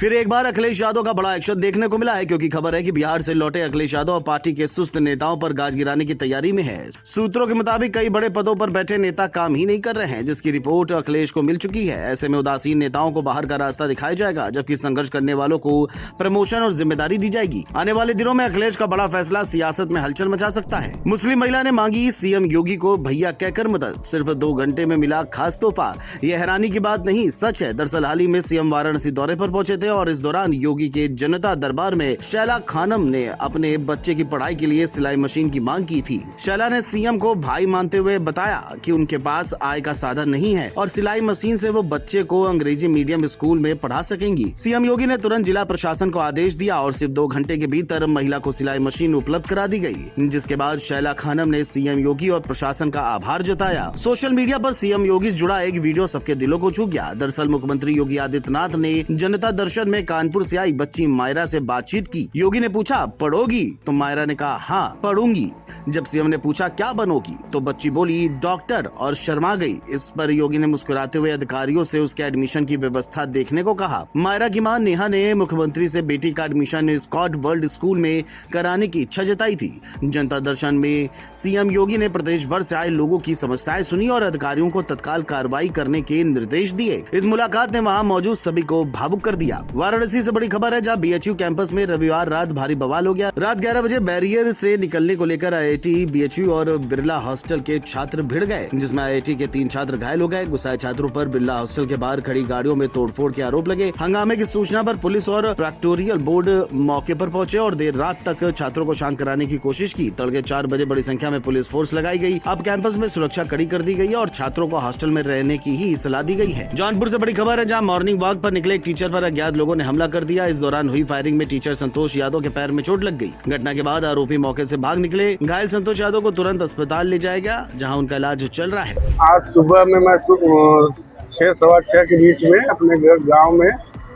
फिर एक बार अखिलेश यादव का बड़ा एक्शन देखने को मिला है, क्योंकि खबर है कि बिहार से लौटे अखिलेश यादव पार्टी के सुस्त नेताओं पर गाज गिराने की तैयारी में है। सूत्रों के मुताबिक कई बड़े पदों पर बैठे नेता काम ही नहीं कर रहे हैं, जिसकी रिपोर्ट अखिलेश को मिल चुकी है। ऐसे में उदासीन नेताओं को बाहर का रास्ता दिखाया जाएगा, जबकि संघर्ष करने वालों को प्रमोशन और जिम्मेदारी दी जाएगी। आने वाले दिनों में अखिलेश का बड़ा फैसला सियासत में हलचल मचा सकता है। मुस्लिम महिला ने मांगी सीएम योगी को भैया कहकर मदद, सिर्फ 2 घंटे में मिला खास तोहफा। यह हैरानी की बात नहीं, सच है। दरअसल हाल ही में सीएम वाराणसी दौरे पर पहुंचे थे और इस दौरान योगी के जनता दरबार में शैला खानम ने अपने बच्चे की पढ़ाई के लिए सिलाई मशीन की मांग की थी। शैला ने सीएम को भाई मानते हुए बताया कि उनके पास आय का साधन नहीं है और सिलाई मशीन से वो बच्चे को अंग्रेजी मीडियम स्कूल में पढ़ा सकेंगी। सीएम योगी ने तुरंत जिला प्रशासन को आदेश दिया और सिर्फ 2 घंटे के भीतर महिला को सिलाई मशीन उपलब्ध करा दी गई, जिसके बाद शैला खानम ने सीएम योगी और प्रशासन का आभार जताया। सोशल मीडिया पर सीएम योगी से जुड़ा एक वीडियो सबके दिलों को छू गया। दरअसल मुख्यमंत्री योगी आदित्यनाथ ने जनता दर्शन में कानपुर से आई बच्ची मायरा से बातचीत की। योगी ने पूछा, पढ़ोगी? तो मायरा ने कहा, हाँ पढ़ूंगी। जब सीएम ने पूछा, क्या बनोगी? तो बच्ची बोली, डॉक्टर, और शर्मा गई। इस पर योगी ने मुस्कुराते हुए अधिकारियों से उसके एडमिशन की व्यवस्था देखने को कहा। मायरा की मां नेहा ने मुख्यमंत्री से बेटी का एडमिशन स्कॉट वर्ल्ड स्कूल में कराने की इच्छा जताई थी। जनता दर्शन में सीएम योगी ने प्रदेश भर से आए लोगों की समस्याएं सुनी और अधिकारियों को तत्काल कार्रवाई करने के निर्देश दिए। इस मुलाकात ने वहां मौजूद सभी को भावुक कर दिया। वाराणसी से बड़ी खबर है, जहां बीएचयू कैंपस में रविवार रात भारी बवाल हो गया। रात 11 बजे बैरियर से निकलने को लेकर आईआईटी, बीएचयू और बिरला हॉस्टल के छात्र भिड़ गए, जिसमें आईआईटी के 3 छात्र घायल हो गए। गुस्साए छात्रों पर बिरला हॉस्टल के बाहर खड़ी गाड़ियों में तोड़फोड़ के आरोप लगे। हंगामे की सूचना पर पुलिस और प्रैक्टोरियल बोर्ड मौके पर पहुंचे और देर रात तक छात्रों को शांत कराने की कोशिश की। तड़के 4 बजे बड़ी संख्या में पुलिस फोर्स लगाई गई। अब कैंपस में सुरक्षा कड़ी कर दी गई है और छात्रों को हॉस्टल में रहने की ही सलाह दी गई है। जौनपुर से बड़ी खबर है, जहां मॉर्निंग वॉक पर निकले एक टीचर पर अज्ञात लोगों ने हमला कर दिया। इस दौरान हुई फायरिंग में टीचर संतोष यादव के पैर में चोट लग गई। घटना के बाद आरोपी मौके से भाग निकले। घायल संतोष यादव को तुरंत अस्पताल ले जाया गया, जहां उनका इलाज चल रहा है। आज सुबह में मैं 6 सवा 6 के बीच में अपने गांव में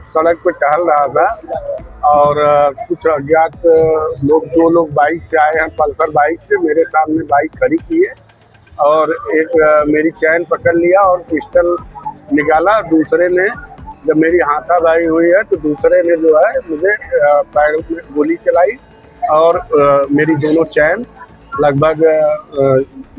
सड़क पर टहल रहा था और कुछ अज्ञात लोग 2 लोग बाइक से आए हैं, पल्सर बाइक से मेरे सामने बाइक खड़ी की है और एक मेरी चैन पकड़ लिया और पिस्टल निकाला। दूसरे ने, जब मेरी हाथापाई हुई है तो दूसरे ने जो है मुझे पैर में गोली चलाई और मेरी दोनों चैन लगभग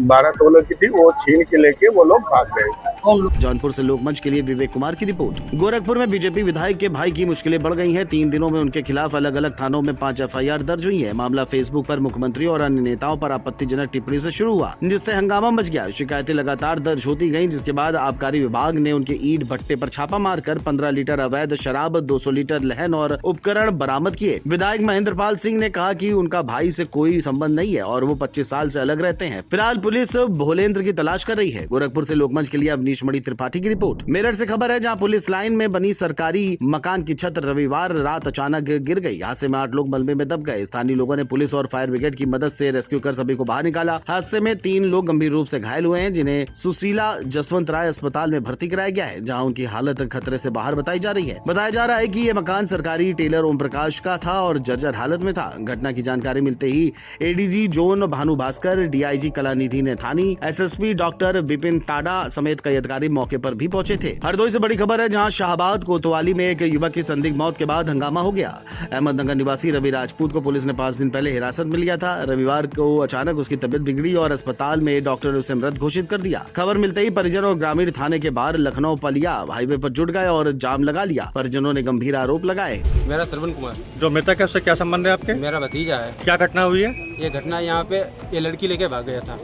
12 तोले की थी, वो छीन के लेके वो लोग भाग गए। जौनपुर से लोकमंच के लिए विवेक कुमार की रिपोर्ट। गोरखपुर में बीजेपी विधायक के भाई की मुश्किलें बढ़ गई हैं। 3 दिनों में उनके खिलाफ अलग अलग थानों में 5 एफआईआर दर्ज हुई है। मामला फेसबुक पर मुख्यमंत्री और अन्य नेताओं पर आपत्तिजनक टिप्पणी से शुरू हुआ, जिससे हंगामा मच गया। शिकायतें लगातार दर्ज होती गयी, जिसके बाद आबकारी विभाग ने उनके ईंट भट्टे पर छापा मारकर 15 लीटर अवैध शराब, 200 लीटर लहन और उपकरण बरामद किए। विधायक महेंद्र पाल सिंह ने कहा कि उनका भाई से कोई संबंध नहीं है और वो 25 साल से अलग रहते हैं। फिलहाल पुलिस भोलेंद्र की तलाश कर रही है। गोरखपुर से लोकमंच के लिए अवनीश मणि त्रिपाठी की रिपोर्ट। मेरठ से खबर है, जहां पुलिस लाइन में बनी सरकारी मकान की छत रविवार रात अचानक गिर गई। हादसे में 8 लोग मलबे में दब गए। स्थानीय लोगों ने पुलिस और फायर ब्रिगेड की मदद से रेस्क्यू कर सभी को बाहर निकाला। हादसे में 3 लोग गंभीर रूप से घायल हुए हैं, जिन्हें सुशीला जसवंत राय अस्पताल में भर्ती कराया गया है, जहाँ उनकी हालत खतरे से बाहर बताई जा रही है। बताया जा रहा है कि ये मकान सरकारी टेलर ओम प्रकाश का था और जर्जर हालत में था। घटना की जानकारी मिलते ही ADG zone Bhanu Bhaskar, DIG Kalanidhi Naithani, SSP doctor Vipin Tada समेत कई अधिकारी मौके पर भी पहुंचे थे। हरदोई से बड़ी खबर है, जहां शाहबाद कोतवाली में एक युवक की संदिग्ध मौत के बाद हंगामा हो गया। अहमदनगर निवासी रवि राजपूत को पुलिस ने 5 दिन पहले हिरासत में लिया था। रविवार को अचानक उसकी तबीयत बिगड़ी और अस्पताल में डॉक्टर ने उसे मृत घोषित कर दिया। खबर मिलते ही परिजन और ग्रामीण थाने के बाहर लखनऊ पलिया हाईवे पर जुट गए और जाम लगा लिया। परिजनों ने गंभीर आरोप लगाए। मेरा श्रवण कुमार। जो मृतक है उससे क्या संबंध है आपके? मेरा भतीजा है। क्या घटना हुई है? ये घटना यहाँ पे ये लड़की लेके भाग गया था।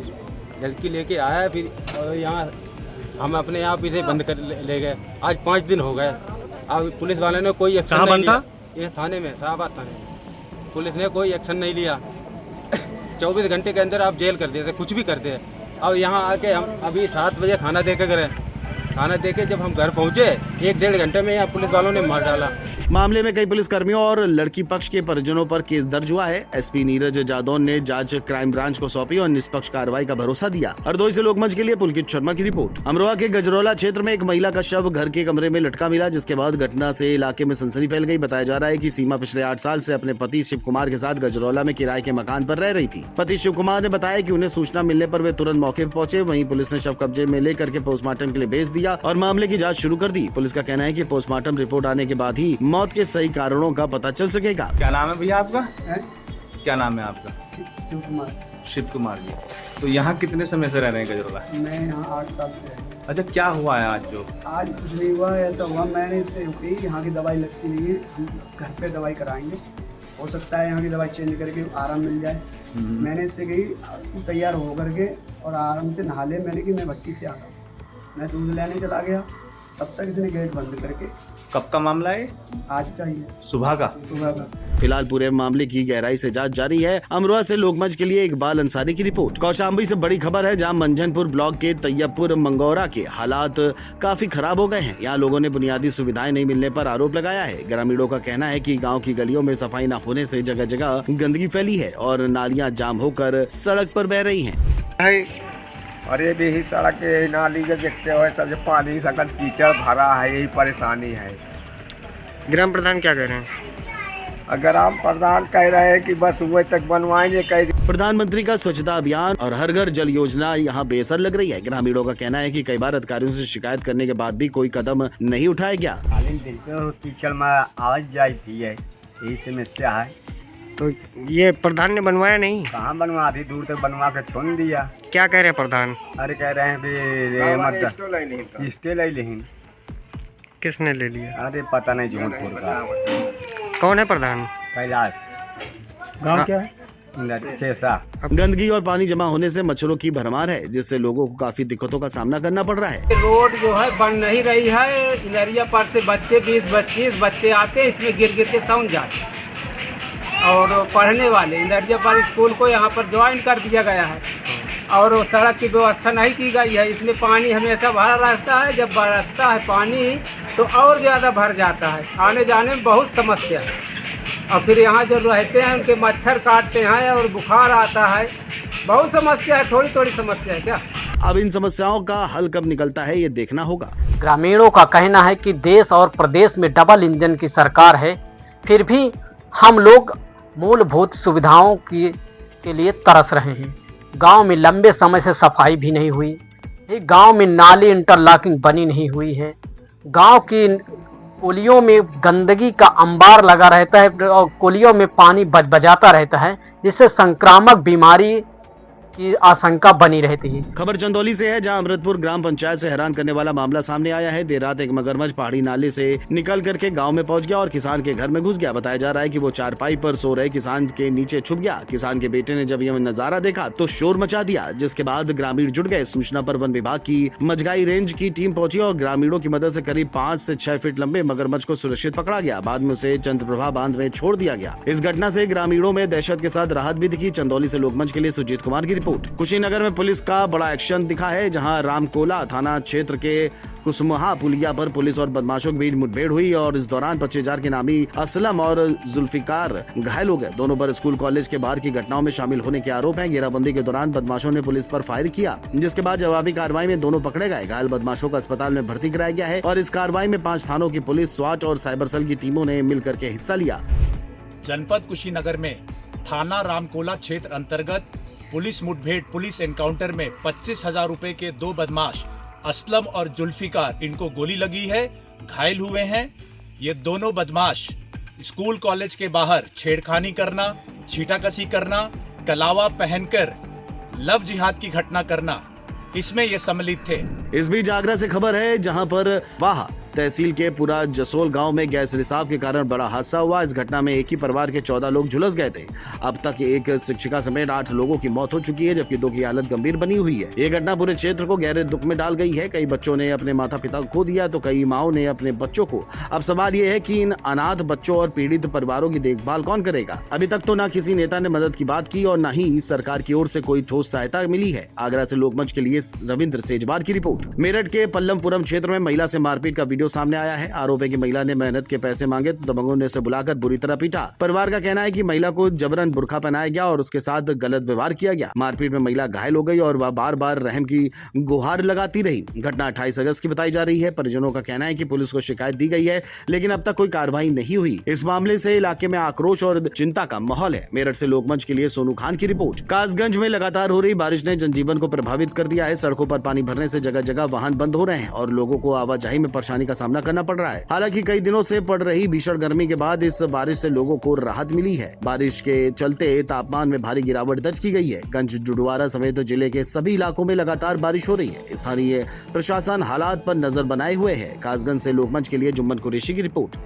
लड़की लेके आया, फिर यहाँ हम अपने यहाँ इसे बंद कर ले गए। आज 5 दिन हो गए। अब पुलिस वाले ने कोई एक्शन नहीं लिया। ये थाने में, शाहबाद थाने में पुलिस ने कोई एक्शन नहीं लिया। 24 घंटे के अंदर आप जेल कर देते, कुछ भी करते हैं। अब यहाँ आके हम अभी 7 बजे खाना दे के गए। खाना दे के जब हम घर पहुँचे 1-1.5 घंटे में यहाँ पुलिस वालों ने मार डाला। मामले में कई पुलिस कर्मियों और लड़की पक्ष के परिजनों पर केस दर्ज हुआ है। एसपी नीरज जादौन ने जांच क्राइम ब्रांच को सौंपी और निष्पक्ष कार्रवाई का भरोसा दिया। हरदोई से लोकमंच के लिए पुलकित शर्मा की रिपोर्ट। अमरोहा के गजरौला क्षेत्र में एक महिला का शव घर के कमरे में लटका मिला, जिसके बाद घटना से इलाके में सनसनी फैल गई। बताया जा रहा है कि सीमा पिछले 8 साल से अपने पति शिव कुमार के साथ गजरौला में किराए के मकान पर रह रही थी। पति शिव कुमार ने बताया कि उन्हें सूचना मिलने पर वे तुरंत मौके पर पहुंचे। वहीं पुलिस ने शव कब्जे में लेकर के पोस्टमार्टम के लिए भेज दिया और मामले की जाँच शुरू कर दी। पुलिस का कहना है कि पोस्टमार्टम रिपोर्ट आने के बाद ही मौत के सही कारणों का पता चल सकेगा। क्या नाम है भैया आपका? है? क्या नाम है आपका? शिव कुमार। शिव कुमार जी। तो यहाँ कितने समय से रह रहे हैं गजरोला? मैं यहाँ 8 साल से है। अच्छा, क्या हुआ है आज जो? आज कुछ नहीं हुआ है, तो हुआ मैंने इससे कही यहाँ की दवाई लगती नहीं है, हम घर पे दवाई कराएंगे, हो सकता है यहाँ की दवाई चेंज करके आराम मिल जाए। मैंने इससे कही तैयार हो करके और आराम से नहा ले। मैंने कि मैं भट्टी से आ रहा हूँ, मैं दूध लेने चला गया, तब तक इसने गेट बंद करके। कब का मामला है? आज का ही है, सुबह का। सुबह का। फिलहाल पूरे मामले की गहराई से जांच जारी है। अमरोहा से लोकमंच के लिए इकबाल अंसारी की रिपोर्ट। कौशाम्बी से बड़ी खबर है, जहां मंझनपुर ब्लॉक के तैयबपुर मंगौरा के हालात काफी खराब हो गए हैं। यहां लोगों ने बुनियादी सुविधाएं नहीं मिलने पर आरोप लगाया है। ग्रामीणों का कहना है कि गांव की गलियों में सफाई न होने से जगह जगह गंदगी फैली है और नालियां जाम होकर सड़क पर बह रही हैं। अरे भी ही सड़क के नाली के देखते हो सब पानी सकल कीचड़ भरा है, यही परेशानी है। ग्राम प्रधान क्या कह रहे हैं? अगर हम प्रधान कह रहे हैं कि बस वही तक बनवाएंगे, कह प्रधानमंत्री का स्वच्छता अभियान और हर घर जल योजना यहां बेअसर लग रही है। ग्रामीणों का कहना है कि कई बार अधिकारियों से शिकायत करने के बाद भी कोई कदम नहीं उठाया गया। कीचड़ में आवाज जाती है, यही समस्या है। तो ये प्रधान ने बनवाया नहीं? कहाँ बनवा दी, दूर तक बनवा के छोड़ दिया। क्या कह रहे हैं प्रधान? अरे कह रहे हैं भी स्टे ले लें। किसने ले लिया? अरे पता नहीं, जौनपुर का। कौन है प्रधान? कैलाश। गाँव क्या है? शेषा। गंदगी और पानी जमा होने से मच्छरों की भरमार है, जिससे लोगों को काफी दिक्कतों का सामना करना पड़ रहा है। रोड जो है बन नहीं रही है। इनरिया पार से बच्चे 20-25 बच्चे आते हैं, इसमें गिर गिर के सौंध जाते और पढ़ने वाले इंदरिया पार स्कूल को यहाँ पर ज्वाइन कर दिया गया है और सड़क की व्यवस्था नहीं की गई है। इसमें पानी हमेशा भरा रहता है, जब बरसता है पानी तो और ज़्यादा भर जाता है, आने जाने में बहुत समस्या है। और फिर यहाँ जो रहते हैं उनके मच्छर काटते हैं और बुखार आता है, बहुत समस्या है। थोड़ी थोड़ी समस्या है क्या? अब इन समस्याओं का हल कब निकलता है, ये देखना होगा। ग्रामीणों का कहना है कि देश और प्रदेश में डबल इंजन की सरकार है, फिर भी हम लोग मूलभूत सुविधाओं के लिए तरस रहे हैं। गांव में लंबे समय से सफाई भी नहीं हुई है, गांव में नाली इंटरलॉकिंग बनी नहीं हुई है, गांव की कोलियों में गंदगी का अंबार लगा रहता है और कोलियों में पानी बजाता रहता है, जिससे संक्रामक बीमारी की आशंका बनी रहती है। खबर चंदौली से है, जहां अमृतपुर ग्राम पंचायत से हैरान करने वाला मामला सामने आया है। देर रात एक मगरमच्छ पहाड़ी नाले से निकल करके गांव में पहुंच गया और किसान के घर में घुस गया। बताया जा रहा है कि वो चारपाई पर सो रहे किसान के नीचे छुप गया। किसान के बेटे ने जब यह नजारा देखा तो शोर मचा दिया, जिसके बाद ग्रामीण जुट गए। सूचना पर वन विभाग की मजगाई रेंज की टीम पहुंची और ग्रामीणों की मदद से करीब 5 से 6 फीट लंबे मगरमच्छ को सुरक्षित पकड़ा गया। बाद में उसे चंद्रप्रभा बांध में छोड़ दिया गया। इस घटना से ग्रामीणों में दहशत के साथ राहत भी दिखी। चंदौली से लोकमंच के लिए सुजीत कुमार की रिपोर्ट। कुशीनगर में पुलिस का बड़ा एक्शन दिखा है, जहां रामकोला थाना क्षेत्र के कुसमुहा पुलिया पर पुलिस और बदमाशों के बीच मुठभेड़ हुई और इस दौरान 25,000 के नामी असलम और जुल्फिकार घायल हो गए। दोनों पर स्कूल कॉलेज के बाहर की घटनाओं में शामिल होने के आरोप हैं। घेराबंदी के दौरान बदमाशों ने पुलिस पर फायर किया, जिसके बाद जवाबी कार्रवाई में दोनों पकड़े गए। घायल बदमाशों को अस्पताल में भर्ती कराया गया है और इस कार्रवाई में 5 थानों की पुलिस, स्वाट और साइबर सेल की टीमों ने मिलकर के हिस्सा लिया। जनपद कुशीनगर में थाना रामकोला क्षेत्र अंतर्गत पुलिस मुठभेड़ पुलिस एनकाउंटर में 25,000 रुपए के 2 बदमाश असलम और जुल्फिकार, इनको गोली लगी है, घायल हुए हैं। ये दोनों बदमाश स्कूल कॉलेज के बाहर छेड़खानी करना, छीटाकसी करना, कलावा पहनकर लव जिहाद की घटना करना, इसमें ये सम्मिलित थे। इस बीच आगरा से खबर है, जहां पर वाह तहसील के पूरा जसोल गांव में गैस रिसाव के कारण बड़ा हादसा हुआ। इस घटना में एक ही परिवार के 14 लोग झुलस गए थे। अब तक एक शिक्षिका समेत 8 लोगों की मौत हो चुकी है, जबकि 2 की हालत गंभीर बनी हुई है। ये घटना पूरे क्षेत्र को गहरे दुख में डाल गई है। कई बच्चों ने अपने माता पिता को खो दिया तो कई माओं ने अपने बच्चों को। अब सवाल ये है कि इन अनाथ बच्चों और पीड़ित परिवारों की देखभाल कौन करेगा? अभी तक तो न किसी नेता ने मदद की बात की और न ही सरकार की ओर से कोई ठोस सहायता मिली है। आगरा से लोकमंच के लिए रविंद्र सेजवार की रिपोर्ट। मेरठ के पल्लमपुरम क्षेत्र में महिला से मारपीट का वीडियो सामने आया है। आरोप है कि महिला ने मेहनत के पैसे मांगे तो दबंगों ने उसे बुलाकर बुरी तरह पीटा। परिवार का कहना है कि महिला को जबरन बुर्का पहनाया गया और उसके साथ गलत व्यवहार किया गया। मारपीट में महिला घायल हो गई और वह बार बार रहम की गुहार लगाती रही। घटना 28 अगस्त की बताई जा रही है। परिजनों का कहना है कि पुलिस को शिकायत दी गई है, लेकिन अब तक कोई कार्रवाई नहीं हुई। इस मामले से इलाके में आक्रोश और चिंता का माहौल है। मेरठ से लोकमंच के लिए सोनू खान की रिपोर्ट। कासगंज में लगातार हो रही बारिश ने जनजीवन को प्रभावित कर दिया है। सड़कों पर पानी भरने से जगह जगह वाहन बंद हो रहे हैं और लोगों को आवाजाही में परेशानी का का सामना करना पड़ रहा है। हालांकि कई दिनों से पड़ रही भीषण गर्मी के बाद इस बारिश से लोगों को राहत मिली है। बारिश के चलते तापमान में भारी गिरावट दर्ज की गई है। गंज जुडवारा समेत जिले के सभी इलाकों में लगातार बारिश हो रही है। स्थानीय प्रशासन हालात पर नजर बनाए हुए है। कासगंज से लोकमंच के लिए जुम्मन कुरैशी की रिपोर्ट।